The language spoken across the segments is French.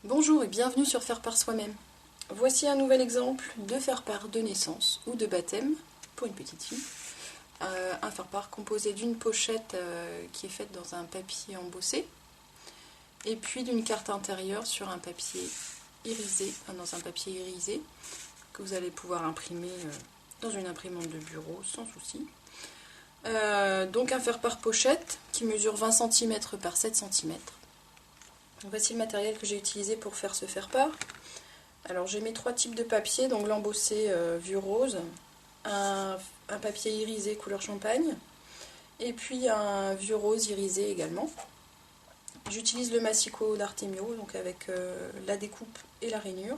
Bonjour et bienvenue sur Faire par soi-même. Voici un nouvel exemple de faire-part de naissance ou de baptême pour une petite fille. Un faire-part composé d'une pochette qui est faite dans un papier embossé et puis d'une carte intérieure sur un papier irisé, que vous allez pouvoir imprimer dans une imprimante de bureau sans souci. Donc un faire-part pochette qui mesure 20 cm par 7 cm. Voici le matériel que j'ai utilisé pour faire ce faire-part. Alors j'ai mes trois types de papier, donc l'embossé vue rose, un papier irisé couleur champagne, et puis un vue rose irisé également. J'utilise le massicot d'Artemio, donc avec la découpe et la rainure.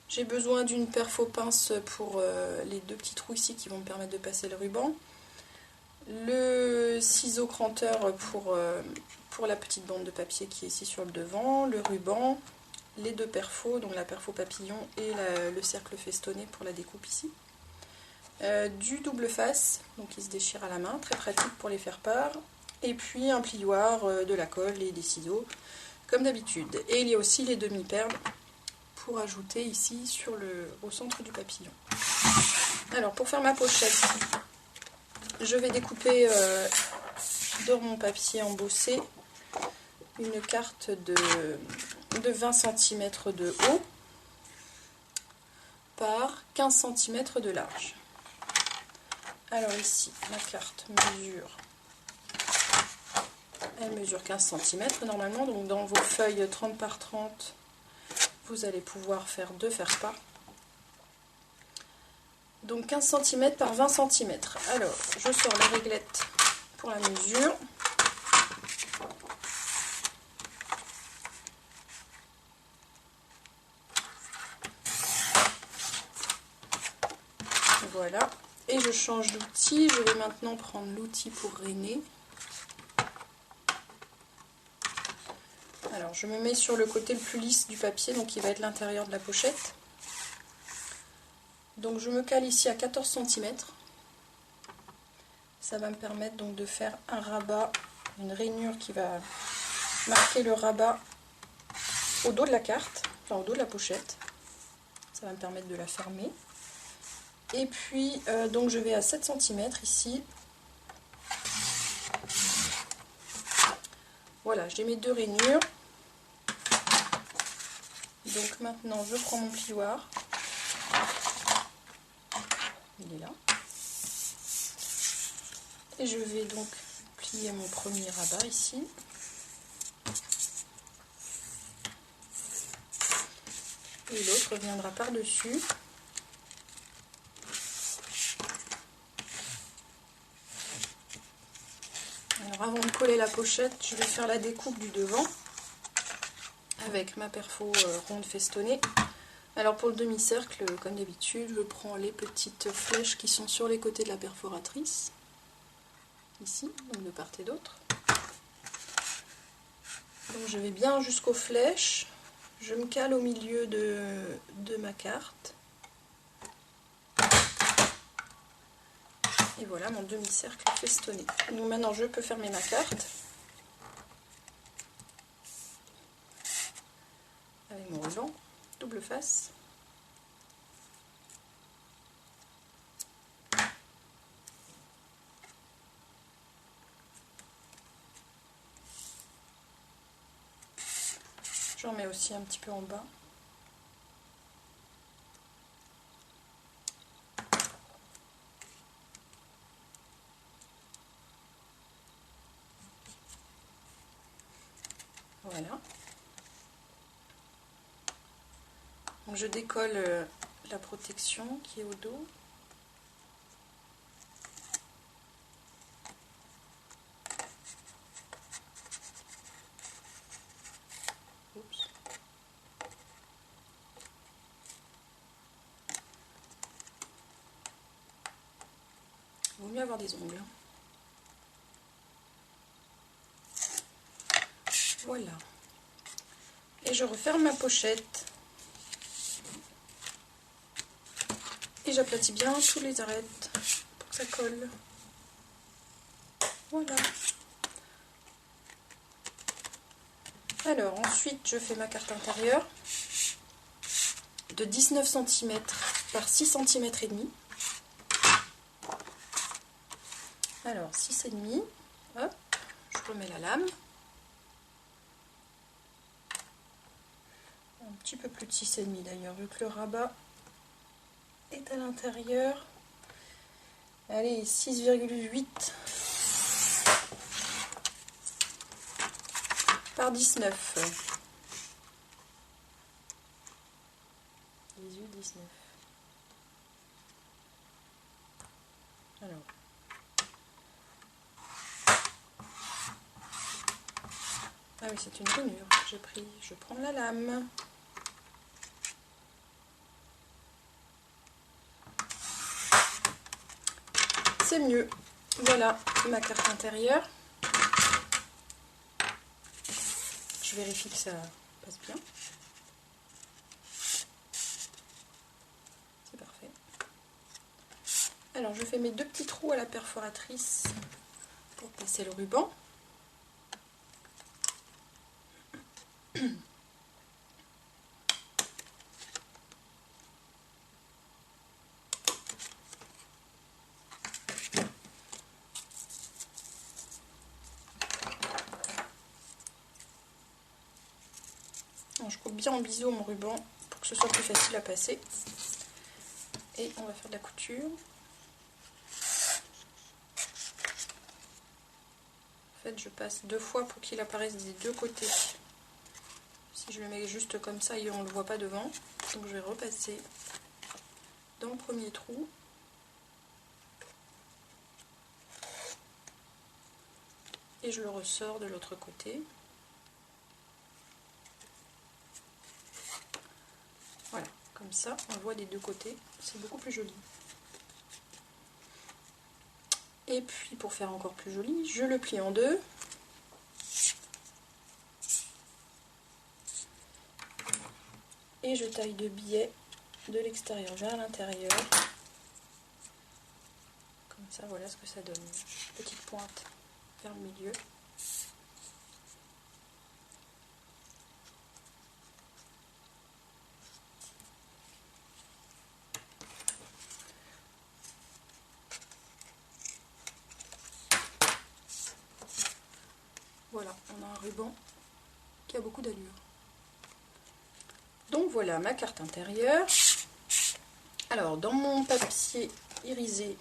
J'ai besoin d'une perfo pince pour les deux petits trous ici qui vont me permettre de passer le ruban. Le ciseau cranteur pour la petite bande de papier qui est ici sur le devant, le ruban, les deux perfos, donc la perfo papillon et le cercle festonné pour la découpe ici. Du double face, donc qui se déchire à la main, très pratique pour les faire part. Et puis un plioir, de la colle et des ciseaux, comme d'habitude. Et il y a aussi les demi-perles pour ajouter ici au centre du papillon. Alors pour faire ma pochette, je vais découper dans mon papier embossé une carte de 20 cm de haut par 15 cm de large. Alors ici, ma carte mesure 15 cm normalement, donc dans vos feuilles 30 par 30, vous allez pouvoir faire deux faire-part. Donc 15 cm par 20 cm. Alors, je sors la réglette pour la mesure. Voilà. Et je change d'outil. Je vais maintenant prendre l'outil pour rainer. Alors, je me mets sur le côté le plus lisse du papier, donc qui va être l'intérieur de la pochette. Donc je me cale ici à 14 cm. Ça va me permettre donc de faire un rabat, une rainure qui va marquer le rabat au dos de la carte, enfin au dos de la pochette. Ça va me permettre de la fermer. Et puis donc je vais à 7 cm ici. Voilà, j'ai mes deux rainures. Donc maintenant je prends mon plioir. Il est là. Et je vais donc plier mon premier rabat ici. Et l'autre viendra par-dessus. Alors avant de coller la pochette, je vais faire la découpe du devant avec ma perfo ronde festonnée. Alors pour le demi-cercle, comme d'habitude, je prends les petites flèches qui sont sur les côtés de la perforatrice. Ici, donc de part et d'autre. Donc je vais bien jusqu'aux flèches. Je me cale au milieu de ma carte. Et voilà mon demi-cercle festonné. Donc maintenant je peux fermer ma carte. Avec mon ruban, double face. J'en mets aussi un petit peu en bas. Voilà. Donc je décolle la protection qui est au dos. Oups. Il vaut mieux avoir des ongles. Voilà. Et je referme ma pochette. Et j'aplatis bien tous les arêtes pour que ça colle. Voilà. Alors ensuite je fais ma carte intérieure de 19 cm par 6 cm et demi. Alors 6,5, hop, je remets la lame. Un petit peu plus de 6,5 d'ailleurs, vu que le rabat est à l'intérieur. Allez, 6,8 par 19. 18, 19. Alors. Ah oui, c'est une rainure que j'ai pris. Je prends la lame. C'est mieux. Voilà ma carte intérieure. Je vérifie que ça passe bien. C'est parfait. Alors je fais mes 2 petits trous à la perforatrice pour passer le ruban. Alors, je coupe bien en biseau mon ruban pour que ce soit plus facile à passer. Et on va faire de la couture. En fait, je passe 2 fois pour qu'il apparaisse des 2 côtés. Si je le mets juste comme ça, on ne le voit pas devant. Donc je vais repasser dans le premier trou. Et je le ressors de l'autre côté. Voilà, comme ça, on le voit des 2 côtés. C'est beaucoup plus joli. Et puis, pour faire encore plus joli, je le plie en 2. Et je taille 2 billets de l'extérieur vers l'intérieur. Comme ça, voilà ce que ça donne. Petite pointe vers le milieu. Voilà, on a un ruban qui a beaucoup d'allure. Donc voilà ma carte intérieure. Alors dans mon papier irisé,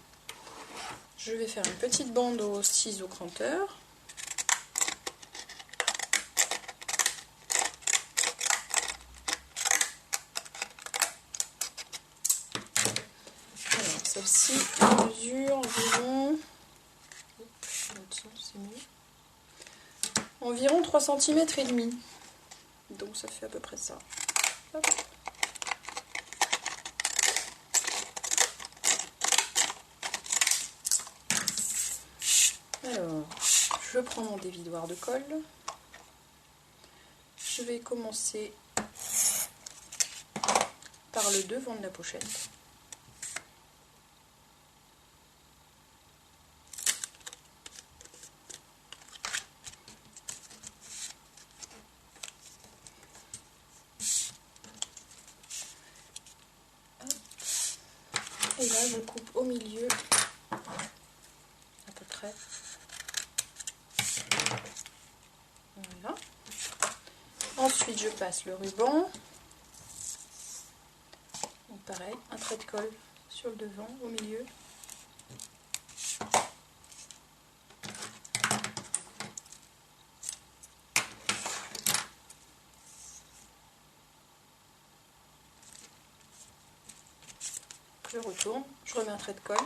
je vais faire une petite bande au ciseau cranteur. Alors celle-ci mesure environ, c'est mieux, environ 3 cm et demi. Donc ça fait à peu près ça. Hop. Alors, je prends mon dévidoir de colle. Je vais commencer par le devant de la pochette. Et là, je coupe au milieu, à peu près. Voilà. Ensuite, je passe le ruban. Donc pareil, un trait de colle sur le devant, au milieu. Je retourne, je remets un trait de colle.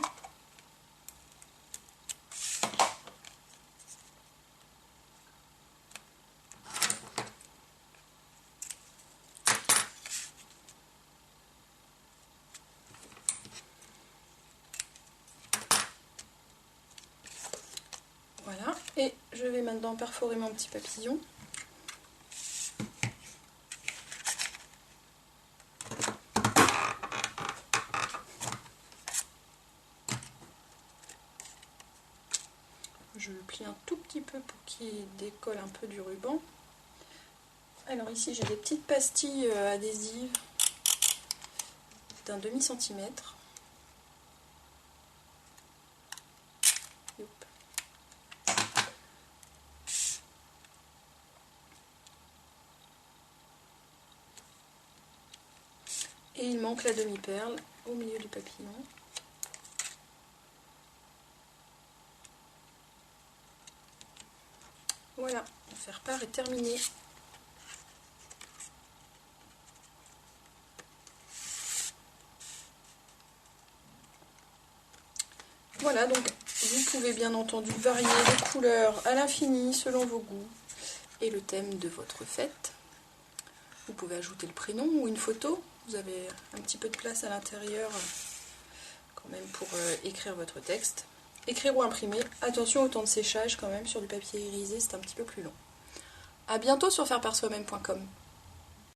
Voilà, et je vais maintenant perforer mon petit papillon. Je le plie un tout petit peu pour qu'il décolle un peu du ruban. Alors ici j'ai des petites pastilles adhésives d'un demi-centimètre. Et il manque la demi-perle au milieu du papillon. Voilà, mon faire-part est terminé. Voilà, donc vous pouvez bien entendu varier les couleurs à l'infini selon vos goûts et le thème de votre fête. Vous pouvez ajouter le prénom ou une photo. Vous avez un petit peu de place à l'intérieur quand même pour écrire votre texte. Écrire ou imprimer. Attention au temps de séchage quand même sur du papier irisé, c'est un petit peu plus long. A bientôt sur faireparsoi-même.com.